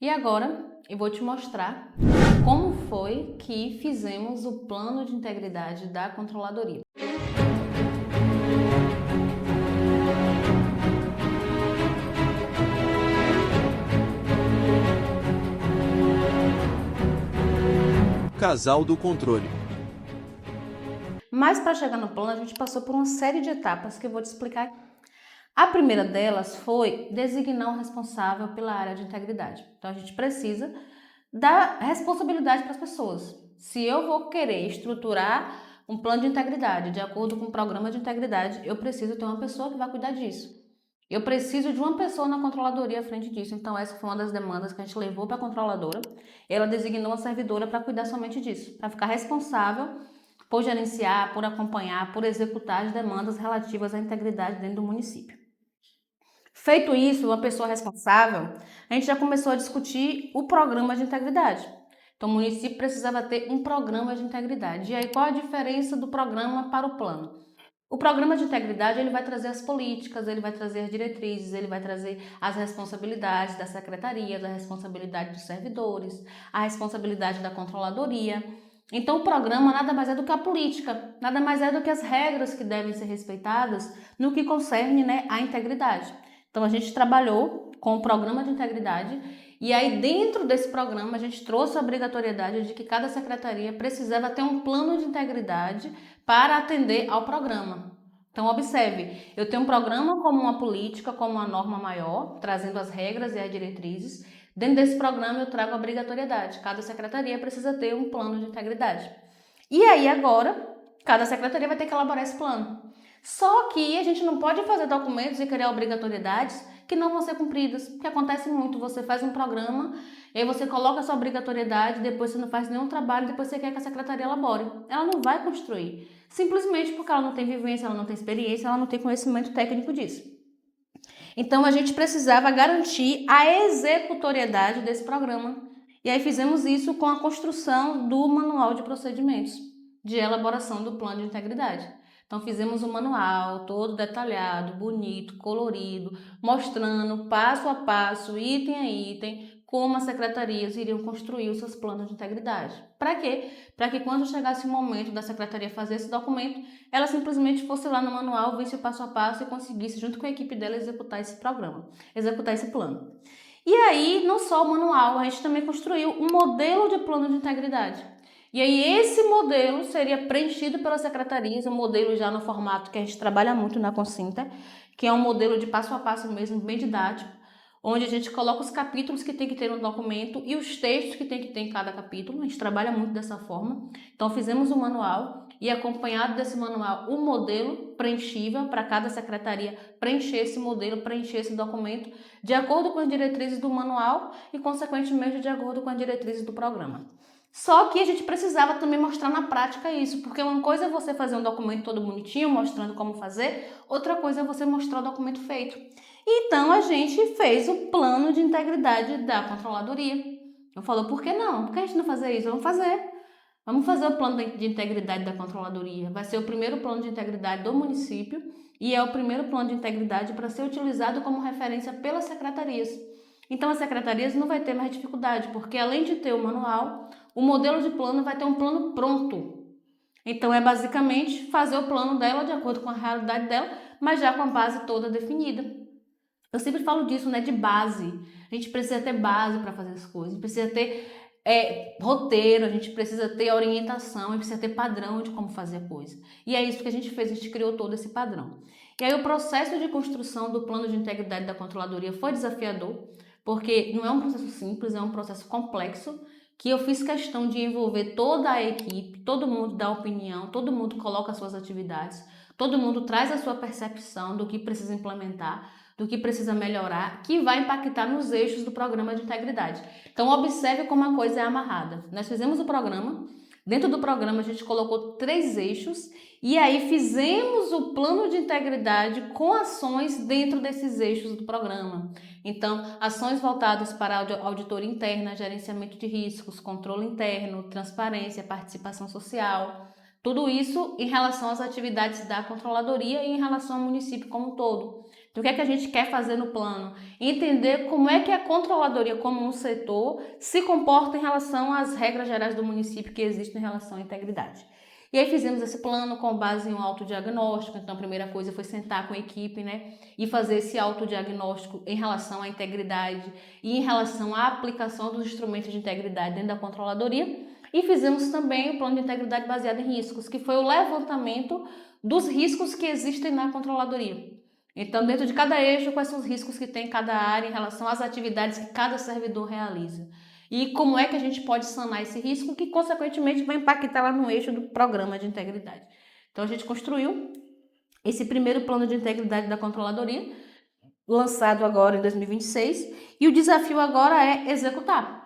E agora eu vou te mostrar como foi que fizemos o plano de integridade da controladoria. Casal do controle. Mas para chegar no plano, a gente passou por uma série de etapas que eu vou te explicar. A primeira delas foi designar um responsável pela área de integridade. Então a gente precisa dar responsabilidade para as pessoas. Se eu vou querer estruturar um plano de integridade de acordo com o programa de integridade, eu preciso ter uma pessoa que vai cuidar disso. Eu preciso de uma pessoa na controladoria à frente disso. Então essa foi uma das demandas que a gente levou para a controladora. Ela designou uma servidora para cuidar somente disso, para ficar responsável por gerenciar, por acompanhar, por executar as demandas relativas à integridade dentro do município. Feito isso, uma pessoa responsável, a gente já começou a discutir o programa de integridade. Então, o município precisava ter um programa de integridade. E aí, qual a diferença do programa para o plano? O programa de integridade ele vai trazer as políticas, ele vai trazer as diretrizes, ele vai trazer as responsabilidades da secretaria, a responsabilidade dos servidores, a responsabilidade da controladoria. Então, o programa nada mais é do que a política, nada mais é do que as regras que devem ser respeitadas no que concerne, à integridade. Então, a gente trabalhou com o programa de integridade e aí dentro desse programa a gente trouxe a obrigatoriedade de que cada secretaria precisava ter um plano de integridade para atender ao programa. Então, observe, eu tenho um programa como uma política, como uma norma maior, trazendo as regras e as diretrizes. Dentro desse programa eu trago a obrigatoriedade. Cada secretaria precisa ter um plano de integridade. E aí agora, cada secretaria vai ter que elaborar esse plano. Só que a gente não pode fazer documentos e criar obrigatoriedades que não vão ser cumpridas, porque acontece muito, você faz um programa, e aí você coloca a sua obrigatoriedade, depois você não faz nenhum trabalho, depois você quer que a secretaria elabore. Ela não vai construir, simplesmente porque ela não tem vivência, ela não tem experiência, ela não tem conhecimento técnico disso. Então a gente precisava garantir a executoriedade desse programa. E aí fizemos isso com a construção do manual de procedimentos de elaboração do plano de integridade. Então fizemos um manual todo detalhado, bonito, colorido, mostrando passo a passo, item a item, como as secretarias iriam construir os seus planos de integridade. Para quê? Para que quando chegasse o momento da secretaria fazer esse documento, ela simplesmente fosse lá no manual, visse o passo a passo e conseguisse, junto com a equipe dela, executar esse programa, executar esse plano. E aí, não só o manual, a gente também construiu um modelo de plano de integridade. E aí, esse modelo seria preenchido pelas secretarias, um modelo já no formato que a gente trabalha muito na Consinta, que é um modelo de passo a passo mesmo, bem didático, onde a gente coloca os capítulos que tem que ter no documento e os textos que tem que ter em cada capítulo. A gente trabalha muito dessa forma. Então, fizemos um manual e, acompanhado desse manual, um modelo preenchível para cada secretaria preencher esse modelo, preencher esse documento, de acordo com as diretrizes do manual e, consequentemente, de acordo com as diretrizes do programa. Só que a gente precisava também mostrar na prática isso, porque uma coisa é você fazer um documento todo bonitinho, mostrando como fazer, outra coisa é você mostrar o documento feito. Então a gente fez o plano de integridade da controladoria. Eu falo, por que não? Por que a gente não fazer isso? Vamos fazer. Vamos fazer o plano de integridade da controladoria. Vai ser o primeiro plano de integridade do município e é o primeiro plano de integridade para ser utilizado como referência pelas secretarias. Então as secretarias não vai ter mais dificuldade, porque além de ter o manual, o modelo de plano vai ter um plano pronto. Então é basicamente fazer o plano dela de acordo com a realidade dela, mas já com a base toda definida. Eu sempre falo disso, de base. A gente precisa ter base para fazer as coisas, a gente precisa ter roteiro, a gente precisa ter orientação, a gente precisa ter padrão de como fazer a coisa. E é isso que a gente fez, a gente criou todo esse padrão. E aí o processo de construção do plano de integridade da controladoria foi desafiador, porque não é um processo simples, é um processo complexo, que eu fiz questão de envolver toda a equipe, todo mundo dá opinião, todo mundo coloca as suas atividades, todo mundo traz a sua percepção do que precisa implementar, do que precisa melhorar, que vai impactar nos eixos do programa de integridade. Então observe como a coisa é amarrada. Nós fizemos o programa, dentro do programa a gente colocou 3 eixos e aí fizemos o plano de integridade com ações dentro desses eixos do programa. Então, ações voltadas para a auditoria interna, gerenciamento de riscos, controle interno, transparência, participação social. Tudo isso em relação às atividades da controladoria e em relação ao município como um todo. do que é que a gente quer fazer no plano, entender como é que a controladoria como um setor se comporta em relação às regras gerais do município que existem em relação à integridade. E aí fizemos esse plano com base em um autodiagnóstico. Então a primeira coisa foi sentar com a equipe, né, e fazer esse autodiagnóstico em relação à integridade e em relação à aplicação dos instrumentos de integridade dentro da controladoria. E fizemos também o plano de integridade baseado em riscos, que foi o levantamento dos riscos que existem na controladoria. Então, dentro de cada eixo, quais são os riscos que tem cada área em relação às atividades que cada servidor realiza. E como é que a gente pode sanar esse risco que, consequentemente, vai impactar lá no eixo do programa de integridade. Então, a gente construiu esse primeiro plano de integridade da controladoria, lançado agora em 2026, e o desafio agora é executar.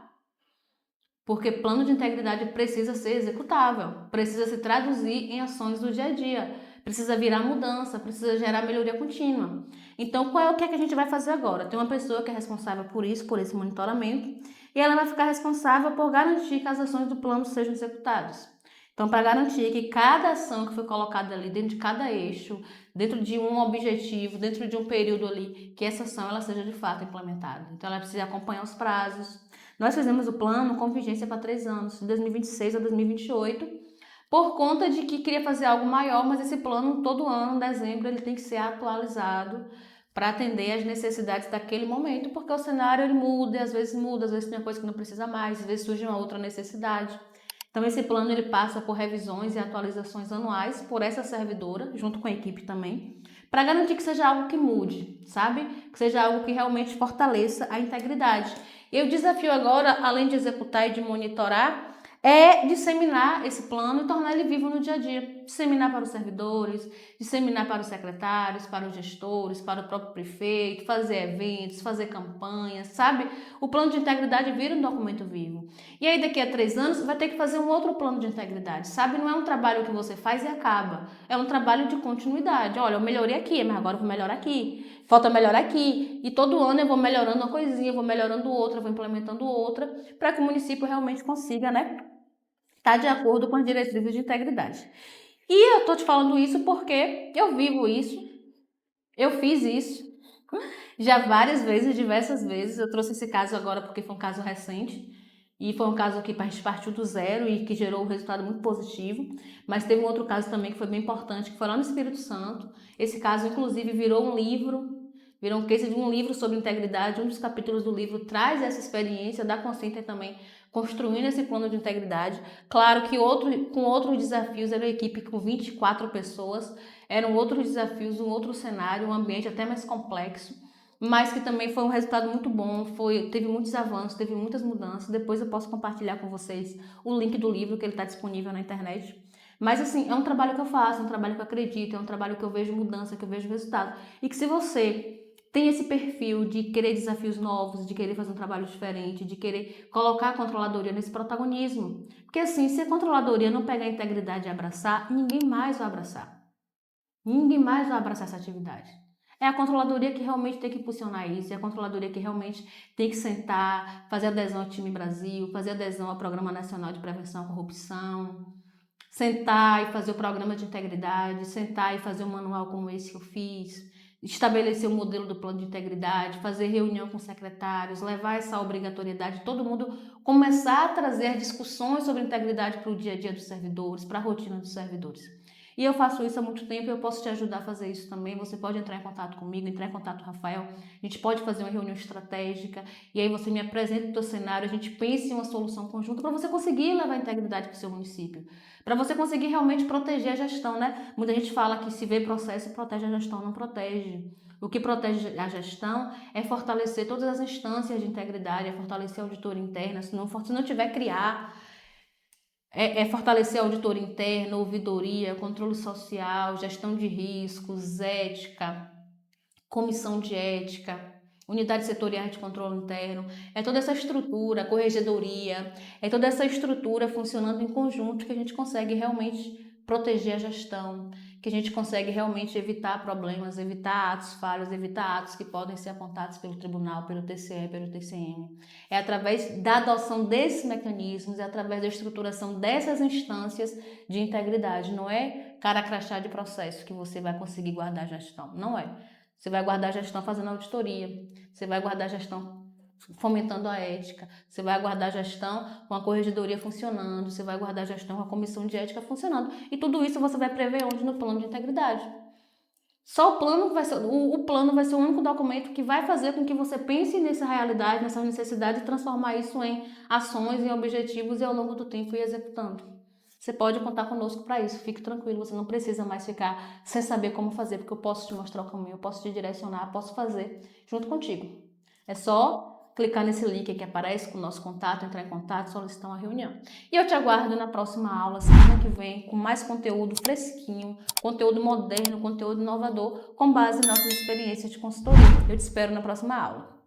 Porque plano de integridade precisa ser executável, precisa se traduzir em ações do dia a dia, precisa virar mudança, precisa gerar melhoria contínua. Então, qual é o que é que a gente vai fazer agora? Tem uma pessoa que é responsável por isso, por esse monitoramento, e ela vai ficar responsável por garantir que as ações do plano sejam executadas. Então, para garantir que cada ação que foi colocada ali dentro de cada eixo, dentro de um objetivo, dentro de um período ali, que essa ação ela seja de fato implementada. Então, ela precisa acompanhar os prazos. Nós fizemos o plano com vigência para 3 anos, de 2026 a 2028, por conta de que queria fazer algo maior, mas esse plano todo ano, em dezembro, ele tem que ser atualizado para atender às necessidades daquele momento, porque o cenário ele muda, às vezes tem uma coisa que não precisa mais, às vezes surge uma outra necessidade. Então esse plano ele passa por revisões e atualizações anuais por essa servidora, junto com a equipe também, para garantir que seja algo que mude, sabe? Que seja algo que realmente fortaleça a integridade. E o desafio agora, além de executar e de monitorar, é disseminar esse plano e tornar ele vivo no dia a dia. Disseminar para os servidores, disseminar para os secretários, para os gestores, para o próprio prefeito, fazer eventos, fazer campanhas, sabe? O plano de integridade vira um documento vivo. E aí daqui a 3 anos vai ter que fazer um outro plano de integridade, sabe? Não é um trabalho que você faz e acaba. É um trabalho de continuidade. Olha, eu melhorei aqui, mas agora eu vou melhorar aqui. Falta melhorar aqui. E todo ano eu vou melhorando uma coisinha, vou melhorando outra, vou implementando outra, para que o município realmente consiga, né, estar de acordo com as diretrizes de integridade. E eu tô te falando isso porque eu vivo isso, eu fiz isso já várias vezes, diversas vezes. Eu trouxe esse caso agora porque foi um caso recente e foi um caso que a gente partiu do zero e que gerou um resultado muito positivo. Mas teve um outro caso também que foi bem importante, que foi lá no Espírito Santo. Esse caso, inclusive, virou um livro, virou um case de um livro sobre integridade. Um dos capítulos do livro traz essa experiência da Consciência também, construindo esse plano de integridade. Claro que com outros desafios, era uma equipe com 24 pessoas, eram outros desafios, um outro cenário, um ambiente até mais complexo, mas que também foi um resultado muito bom, teve muitos avanços, teve muitas mudanças. Depois eu posso compartilhar com vocês o link do livro, que ele está disponível na internet. Mas assim, é um trabalho que eu faço, é um trabalho que eu acredito, é um trabalho que eu vejo mudança, que eu vejo resultado. E que se você tem esse perfil de querer desafios novos, de querer fazer um trabalho diferente, de querer colocar a controladoria nesse protagonismo. Porque assim, se a controladoria não pegar a integridade e abraçar, ninguém mais vai abraçar. Ninguém mais vai abraçar essa atividade. É a controladoria que realmente tem que impulsionar isso, é a controladoria que realmente tem que sentar, fazer adesão ao Time Brasil, fazer adesão ao Programa Nacional de Prevenção à Corrupção, sentar e fazer o programa de integridade, sentar e fazer um manual como esse que eu fiz, estabelecer o modelo do plano de integridade, fazer reunião com secretários, levar essa obrigatoriedade, todo mundo começar a trazer discussões sobre integridade para o dia a dia dos servidores, para a rotina dos servidores. E eu faço isso há muito tempo e eu posso te ajudar a fazer isso também. Você pode entrar em contato comigo, entrar em contato com o Rafael. A gente pode fazer uma reunião estratégica e aí você me apresenta o seu cenário, a gente pense em uma solução conjunta para você conseguir levar a integridade para o seu município. Para você conseguir realmente proteger a gestão, né? Muita gente fala que se vê processo, protege a gestão, não protege. O que protege a gestão é fortalecer todas as instâncias de integridade, é fortalecer a auditoria interna, se não tiver criar... É fortalecer a auditoria interna, ouvidoria, controle social, gestão de riscos, ética, comissão de ética, unidade setorial de controle interno. É toda essa estrutura, corregedoria, é toda essa estrutura funcionando em conjunto que a gente consegue realmente proteger a gestão, que a gente consegue realmente evitar problemas, evitar atos falhos, evitar atos que podem ser apontados pelo tribunal, pelo TCE, pelo TCM. É através da adoção desses mecanismos, é através da estruturação dessas instâncias de integridade. Não é cara crachá de processo que você vai conseguir guardar a gestão, não é. Você vai guardar a gestão fazendo auditoria. Você vai guardar a gestão fomentando a ética. Você vai guardar a gestão com a corregedoria funcionando. Você vai guardar a gestão com a comissão de ética funcionando. E tudo isso você vai prever onde? No plano de integridade. Só o plano vai ser o único documento que vai fazer com que você pense nessa realidade, nessa necessidade e transformar isso em ações, em objetivos e ao longo do tempo ir executando. Você pode contar conosco para isso, fique tranquilo, você não precisa mais ficar sem saber como fazer, porque eu posso te mostrar o caminho, eu posso te direcionar, posso fazer junto contigo. É só clicar nesse link que aparece com o nosso contato, entrar em contato, solicitar uma reunião. E eu te aguardo na próxima aula, semana que vem, com mais conteúdo fresquinho, conteúdo moderno, conteúdo inovador, com base em nossas experiências de consultoria. Eu te espero na próxima aula.